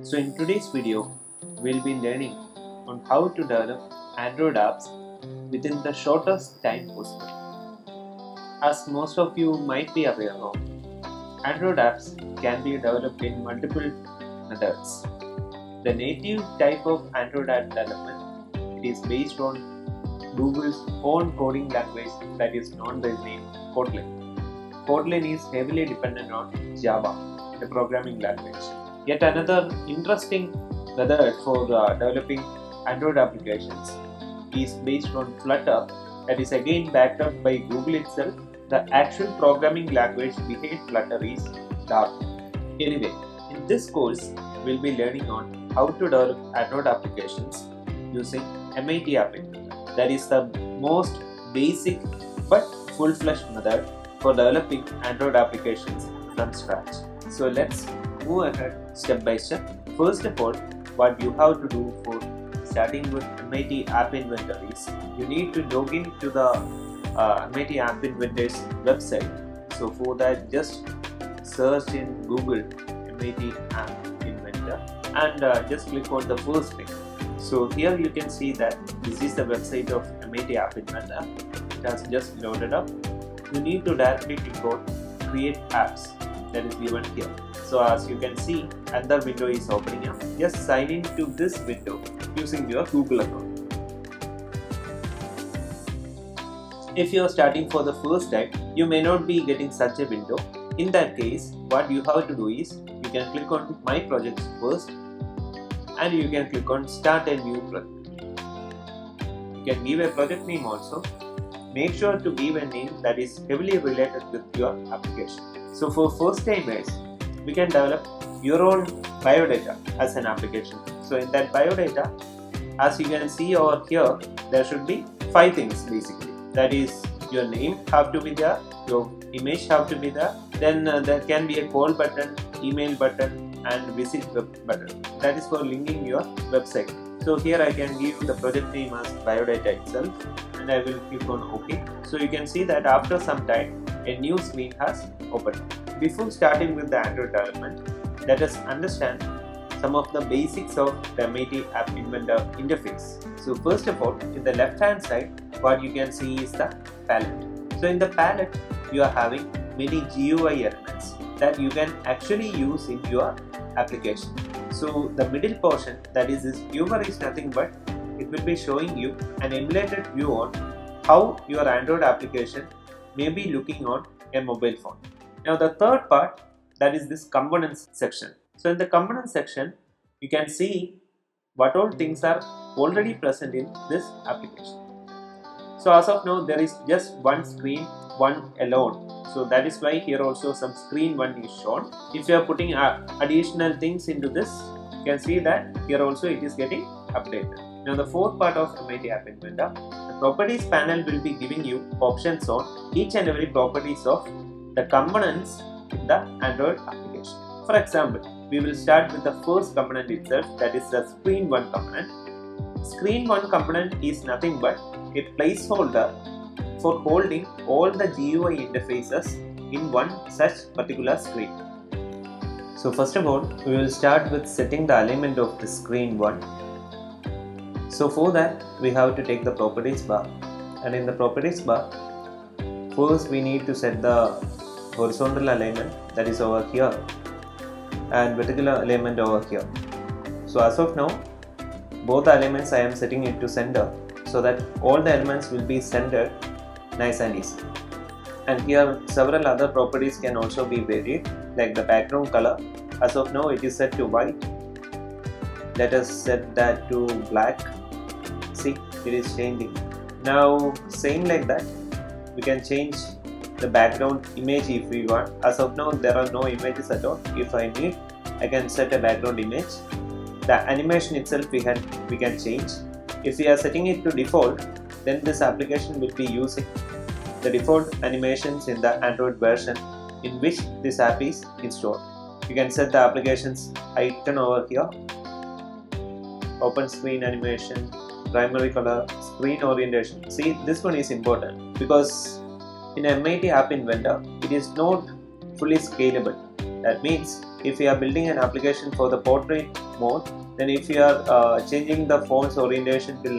So in today's video, we'll be learning on how to develop Android apps within the shortest time possible. As most of you might be aware of, Android apps can be developed in multiple methods. The native type of Android app development is based on Google's own coding language that is known by the name Kotlin. Kotlin is heavily dependent on Java, the programming language. Yet another interesting method for developing Android applications is based on Flutter, that is again backed up by Google itself. The actual programming language behind Flutter is Dart. Anyway, in this course, we'll be learning on how to develop Android applications using MIT App Inventor. That is the most basic but full-fledged method for developing Android applications from scratch. So let's move ahead step by step. First of all, what you have to do for starting with MIT App Inventor is you need to log in to the MIT App Inventor's website. So for that, just search in Google MIT App Inventor and just click on the first link. So here you can see that this is the website of MIT App Inventor. It has just loaded up. You need to directly click on Create Apps, that is given here. So as you can see, another window is opening up. Just sign in to this window using your Google account. If you are starting for the first time, you may not be getting such a window. In that case, what you have to do is you can click on My Projects first and you can click on Start a New Project. You can give a project name also. Make sure to give a name that is heavily related with your application. So for first timers, we can develop your own biodata as an application. So in that biodata, as you can see over here, there should be 5 things basically. That is, your name have to be there, your image have to be there, then there can be a call button, email button and visit web button. That is for linking your website. So here I can give the project name as biodata itself and I will click on OK. So you can see that after some time a new screen has opened. Before starting with the Android development, let us understand some of the basics of the MIT App Inventor interface. So first of all, in the left hand side, what you can see is the palette. So in the palette, you are having many GUI elements that you can actually use in your application. So the middle portion, that is this viewer, is nothing but it will be showing you an emulated view on how your Android application may be looking on a mobile phone. Now the third part, that is this components section. So in the components section, you can see what all things are already present in this application. So as of now, there is just one screen, one alone. So that is why here also some screen one is shown. If you are putting additional things into this, you can see that here also it is getting updated. Now the fourth part of MIT App Inventor, the properties panel will be giving you options on each and every properties of the components in the Android application. For example, we will start with the first component itself, that is the screen 1 component. Screen 1 component is nothing but a placeholder for holding all the GUI interfaces in one such particular screen. So first of all, we will start with setting the alignment of the screen 1. So for that, we have to take the properties bar, and in the properties bar, first we need to set the horizontal alignment, that is over here, and vertical alignment over here. So as of now, both the elements I am setting it to center so that all the elements will be centered nice and easy. And here several other properties can also be varied, like the background color. As of now it is set to white. Let us set that to black. See, it is changing. Now same like that, we can change the background image if we want. As of now there are no images at all. If I need, I can set a background image. The animation itself we can change. If we are setting it to default, then this application will be using the default animations in the Android version in which this app is installed. You can set the application's icon over here, open screen animation, primary color, screen orientation. See, this one is important because in MIT App Inventor, it is not fully scalable. That means if you are building an application for the portrait mode, then if you are changing the font's orientation to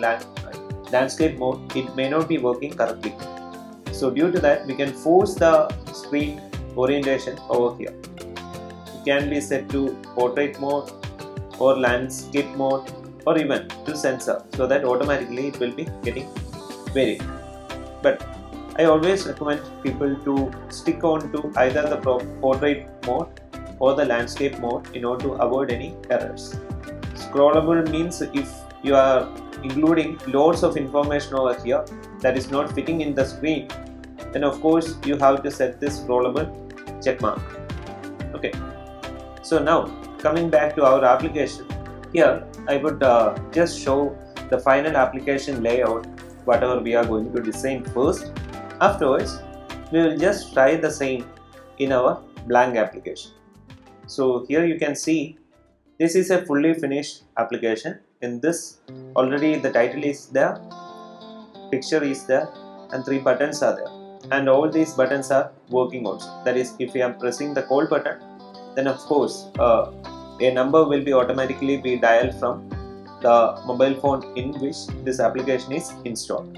landscape mode, it may not be working correctly. So due to that, we can force the screen orientation over here. It can be set to portrait mode or landscape mode or even to sensor, so that automatically it will be getting varied. But I always recommend people to stick on to either the portrait mode or the landscape mode in order to avoid any errors. Scrollable means if you are including loads of information over here that is not fitting in the screen, then of course you have to set this scrollable check mark. Okay, so now coming back to our application, here I would just show the final application layout, whatever we are going to design first. Afterwards, we will just try the same in our blank application. So here you can see this is a fully finished application. In this, already the title is there, picture is there, and 3 buttons are there, and all these buttons are working also. That is, if you are pressing the call button, then of course a number will be automatically be dialed from the mobile phone in which this application is installed.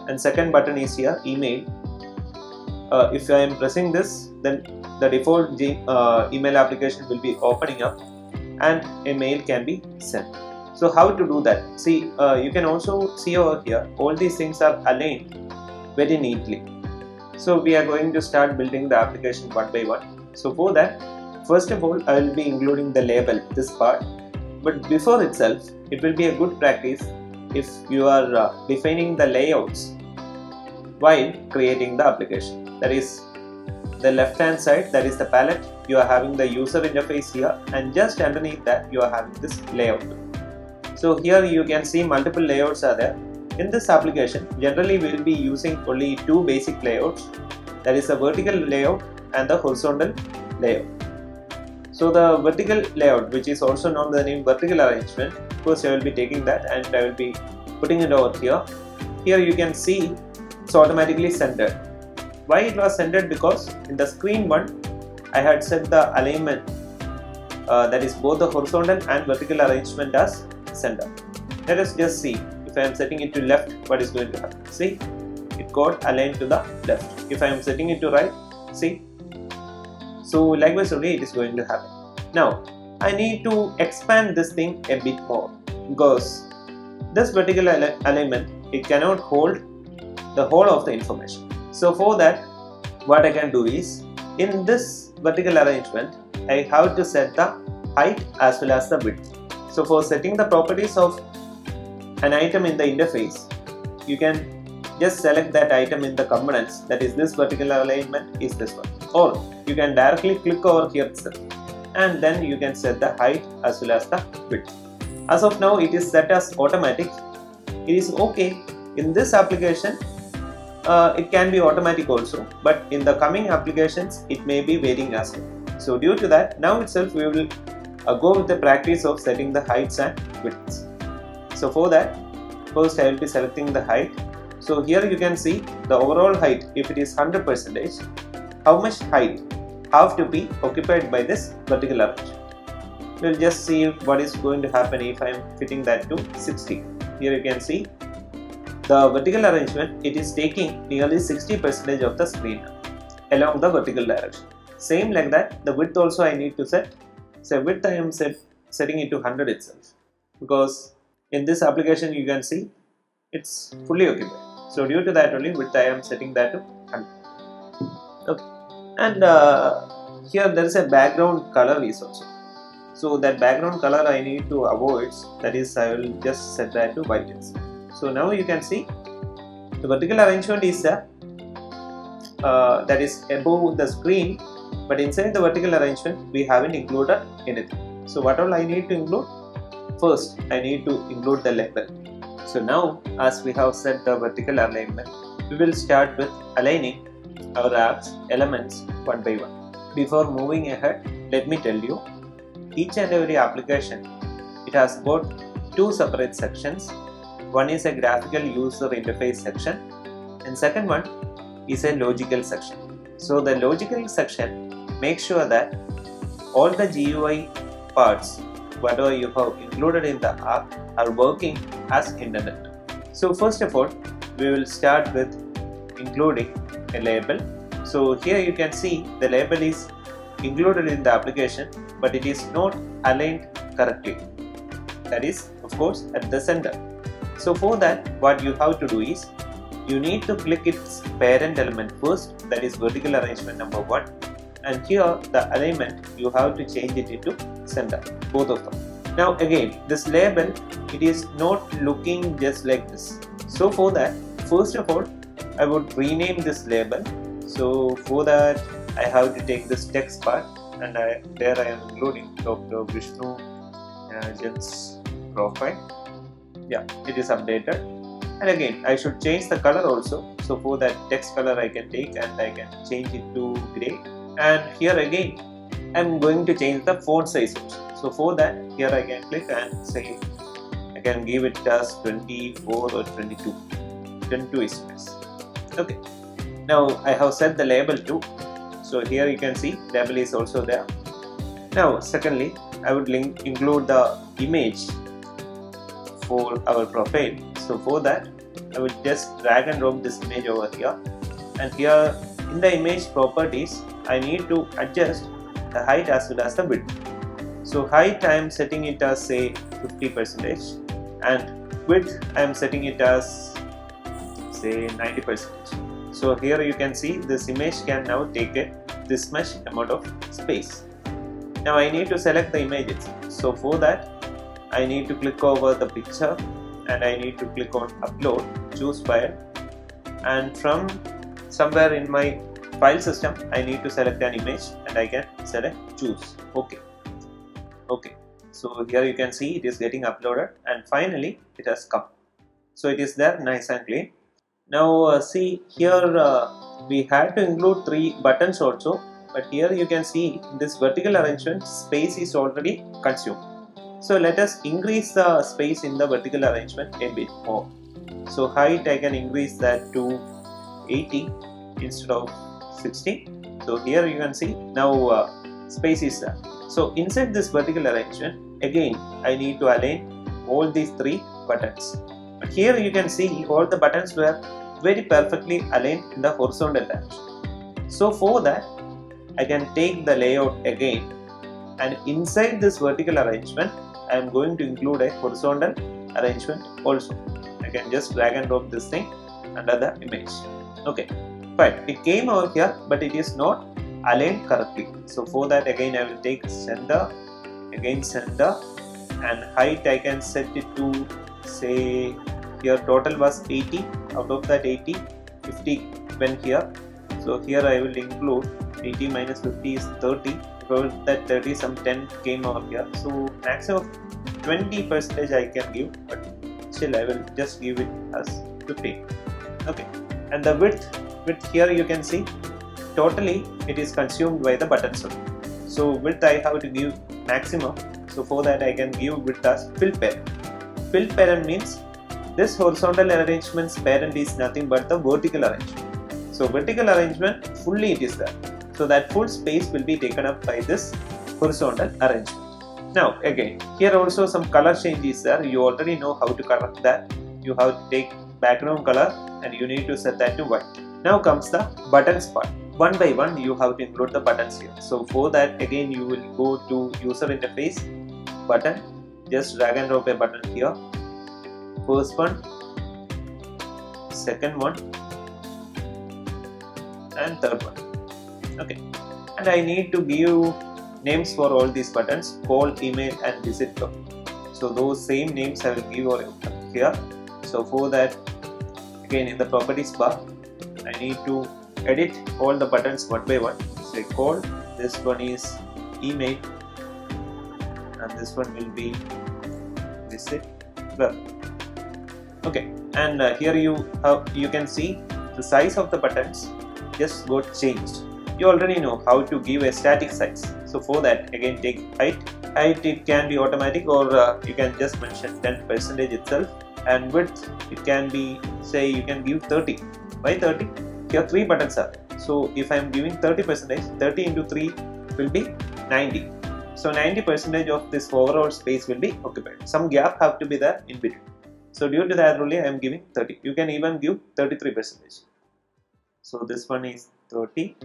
And second button is here, email. If I am pressing this, then the default email application will be opening up and a mail can be sent. So how to do that? See, you can also see over here, all these things are aligned very neatly. So we are going to start building the application one by one. So for that, first of all, I will be including the label, this part. But before itself, it will be a good practice if you are defining the layouts while creating the application. That is, the left hand side, that is the palette, you are having the user interface here, and just underneath that you are having this layout. So here you can see multiple layouts are there. In this application, generally we will be using only 2 basic layouts, that is the vertical layout and the horizontal layout. So the vertical layout, which is also known by the name vertical arrangement, first I will be taking that and I will be putting it over here. Here you can see it's automatically centered. Why it was centered? Because in the screen 1 I had set the alignment, that is both the horizontal and vertical arrangement as center. Let us just see, if I am setting it to left, what is going to happen. See, it got aligned to the left. If I am setting it to right, see, so likewise only it is going to happen. Now I need to expand this thing a bit more, because this vertical alignment, it cannot hold the whole of the information. So for that, what I can do is, in this vertical arrangement, I have to set the height as well as the width. So for setting the properties of an item in the interface, you can just select that item in the components, that is this vertical alignment is this one, or you can directly click over here itself and then you can set the height as well as the width. As of now, it is set as automatic. It is okay. In this application, it can be automatic also, but in the coming applications it may be varying as well. So due to that, now itself we will go with the practice of setting the heights and widths. So for that, first I will be selecting the height. So here you can see the overall height, if it is 100%, how much height have to be occupied by this vertical arrangement. We will just see what is going to happen if I am fitting that to 60. Here you can see the vertical arrangement, it is taking nearly 60% of the screen along the vertical direction. Same like that, the width also I need to set. So width I am setting it to 100 itself, because in this application you can see it's fully occupied. So due to that only, width I am setting that to 100. Okay. And here there is a background color is also. So that background color I need to avoid, that is I will just set that to white itself. So now you can see the vertical arrangement is that is above the screen, but inside the vertical arrangement we haven't included anything. So what all I need to include? First I need to include the label. So now as we have set the vertical alignment, we will start with aligning our apps elements one by one. Before moving ahead, let me tell you, each and every application, it has got 2 separate sections. One is a graphical user interface section and second one is a logical section. So the logical section makes sure that all the GUI parts, whatever you have included in the app, are working as intended. So first of all, we will start with including a label. So here you can see the label is included in the application, but it is not aligned correctly. That is, of course, at the center. So for that, what you have to do is, you need to click its parent element first, that is vertical arrangement number 1, and here the alignment you have to change it into center, both of them. Now again, this label, it is not looking just like this. So for that, first of all, I would rename this label. So for that, I have to take this text part, and there I am including Dr. Vishnu Jain's profile. Yeah, it is updated. And again, I should change the color also. So for that, text color I can take and I can change it to gray. And here again, I'm going to change the font size also. So for that, here I can click and say, I can give it as 24 or 22. 22 is best. Okay. Now I have set the label too. So here you can see label is also there. Now secondly, I would include the image for our profile. So for that, I will just drag and drop this image over here, and here in the image properties, I need to adjust the height as well as the width. So height I am setting it as say 50%, and width I am setting it as say 90%. So here you can see this image can now take this much amount of space. Now I need to select the images. So for that, I need to click over the picture and I need to click on upload, choose file, and from somewhere in my file system I need to select an image and I can select choose. Okay. So here you can see it is getting uploaded and finally it has come. So it is there nice and clean. Now see here we had to include 3 buttons also, but here you can see in this vertical arrangement space is already consumed. So let us increase the space in the vertical arrangement a bit more. So height I can increase that to 80 instead of 60. So here you can see now space is there. So inside this vertical arrangement, again I need to align all these 3 buttons. But here you can see all the buttons were very perfectly aligned in the horizontal direction. So for that, I can take the layout again, and inside this vertical arrangement I am going to include a horizontal arrangement also. I can just drag and drop this thing under the image. Okay, fine. It came over here, but it is not aligned correctly. So for that, again I will take center, again center, and height I can set it to say here total was 80. Out of that 80, 50 went here. So here I will include 80 minus 50 is 30. Because that 30, some 10 came over here. So maximum 20% I can give, but still I will just give it as 15. Okay, and the width here you can see totally it is consumed by the buttons only. So width I have to give maximum. So for that I can give width as fill parent. Fill parent means this horizontal arrangement's parent is nothing but the vertical arrangement. So vertical arrangement fully it is there. So that full space will be taken up by this horizontal arrangement. Now again, here also some color change is there. You already know how to correct that. You have to take background color and you need to set that to white. Now comes the buttons part. One by one you have to include the buttons here. So for that again you will go to user interface, button, just drag and drop a button here. First one, second one, and third one. Okay, and I need to give names for all these buttons: call, email, and visit club. So those same names I will give here. So for that, again in the properties bar, I need to edit all the buttons one by one. Say call, this one is email, and this one will be visit club. Okay, and here you can see the size of the buttons just got changed. You already know how to give a static size. So for that again take height. Height it can be automatic or you can just mention 10% itself, and width it can be, say you can give 30. Why 30? Here 3 buttons are there. So if I am giving 30%, 30 into 3 will be 90. So 90% of this overall space will be occupied. Some gap have to be there in between. So due to that only I am giving 30. You can even give 33%. So this one is 30.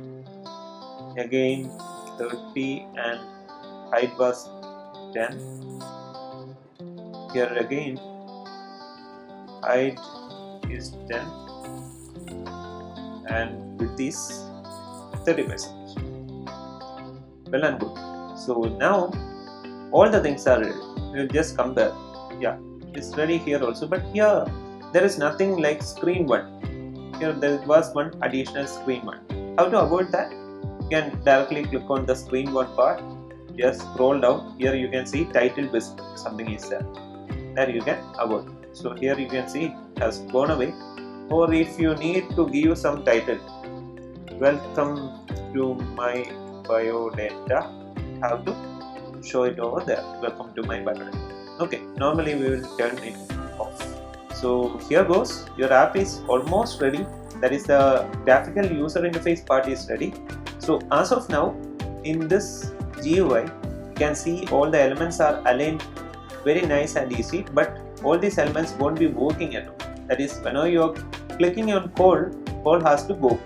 Again 30 and height was 10. Here again height is 10 and width is 30%. Well and good. So now all the things are ready. We will just compare. Yeah, it's ready here also, but here there is nothing like screen 1. Here there was one additional screen 1. How to avoid that? You can directly click on the screen 1 part. Just scroll down. Here you can see title visible. Something is there. There you can avoid. So here you can see it has gone away. Or if you need to give some title, welcome to my biodata, have to show it over there. Welcome to my biodata. Okay, normally we will turn it off. So here goes, your app is almost ready. That is the graphical user interface part is ready. So as of now, in this GUI, you can see all the elements are aligned very nice and easy, but all these elements won't be working at all. That is, whenever you are clicking on call has to go.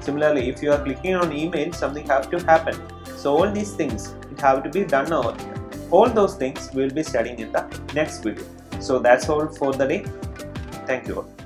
Similarly, if you are clicking on email, something has to happen. So all these things it have to be done over here. All those things we will be studying in the next video. So that's all for the day. Thank you all.